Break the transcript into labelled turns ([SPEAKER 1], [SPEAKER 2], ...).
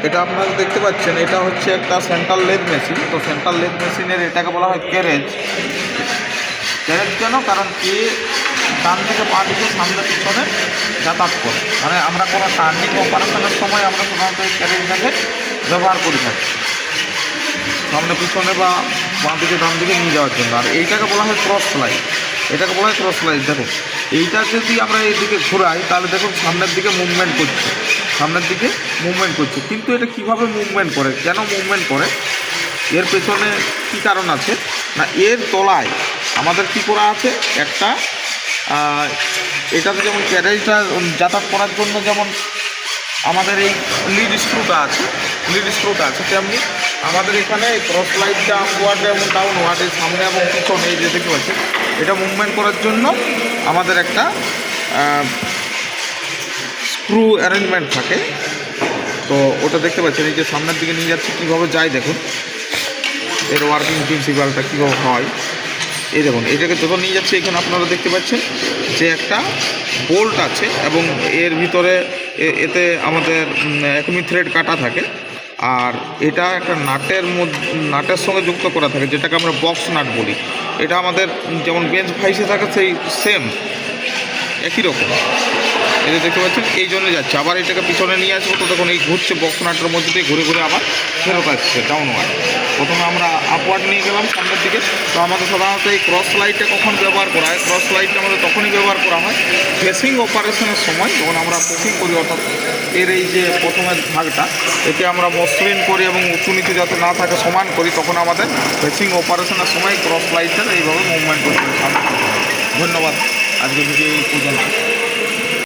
[SPEAKER 1] এটা আপনারা দেখতে পাচ্ছেন, এটা হচ্ছে একটা সেন্ট্রাল লেদ মেশিন। তো সেন্ট্রাল লেদ মেশিনের এটাকে বলা হয় ক্যারেজ। ক্যারেজ কেন? কারণ কি ডান থেকে পা দিকে সামনে পিছনে যাতায়াত করে, মানে আমরা কোনো টার্নিং অপারেশনের সময় আমরা সাধারণত এই ক্যারেজটাকে ব্যবহার করে থাকি সামনে পিছনে বা বাঁ দিকে ডান দিকে নিয়ে যাওয়ার জন্য। আর এইটাকে বলা হয় ক্রস স্লাইড। এটাকে বলা হয় ক্রস স্লাইড। দেখুন এইটা যদি আমরা এইদিকে ঘোরাই তাহলে দেখুন সামনের দিকে মুভমেন্ট করছে, সামনের দিকে মুভমেন্ট করছে। কিন্তু এটা কিভাবে মুভমেন্ট করে, কেন মুভমেন্ট করে, এর পেছনে কী কারণ আছে না, এর তলায় আমাদের কী করা আছে একটা এটাতে যেমন ক্যারেজটা যাতায়াত করার জন্য যেমন আমাদের এই লিড স্ক্রুটা আছে, তেমনি আমাদের এখানে ক্রস লাইটটা আপওয়ার্ড এবং ডাউনওয়ার্ড এই সামনে এবং পিছনে এই যে দেখতে পাচ্ছি, এটা মুভমেন্ট করার জন্য আমাদের একটা স্ক্রু অ্যারেঞ্জমেন্ট থাকে। তো ওটা দেখতে পাচ্ছেন, এই যে সামনের দিকে নিয়ে যাচ্ছে কীভাবে যায়, দেখুন এর ওয়ার্কিং প্রিন্সিপালটা কীভাবে হয়। এই দেখুন এটাকে যখন নিয়ে যাচ্ছে, এখানে আপনারা দেখতে পাচ্ছেন যে একটা বোল্ট আছে এবং এর ভিতরে এতে আমাদের একমি থ্রেড কাটা থাকে। আর এটা একটা নাটের সঙ্গে যুক্ত করা থাকে, যেটাকে আমরা বক্স নাট বলি। এটা আমাদের যেমন বেঞ্চ ভাইসে থাকে সেই সেম একই রকম। এটা দেখতে পাচ্ছেন, এই জন্য যাচ্ছে। আবার এটাকে পিছনে নিয়ে আসবো, তো দেখুন এই ঘুরছে বক্স নাটের মধ্যে দিয়ে ঘুরে ঘুরে আবার ফেরত আসছে ডাউনওয়ার্ড। প্রথমে আমরা আপওয়ার্ড নিয়ে গেলাম সামনের দিকে। তো আমাদের সাধারণত এই ক্রস লাইটটা কখন ব্যবহার করা হয়, ক্রস লাইটটা আমাদের তখনই ব্যবহার করা হয় ফেসিং অপারেশনের সময়, যখন আমরা ফেসিং করি, অর্থাৎ এর এই যে প্রথমের ভাগটা এতে আমরা মসৃণ করি এবং উঁচু নিচু যাতে না থাকে সমান করি, তখন আমাদের ফেসিং অপারেশনের সময় ক্রস লাইটটা এইভাবে মুভমেন্ট করতে হবে। ধন্যবাদ, আজকে ভিডিও এই পর্যন্ত।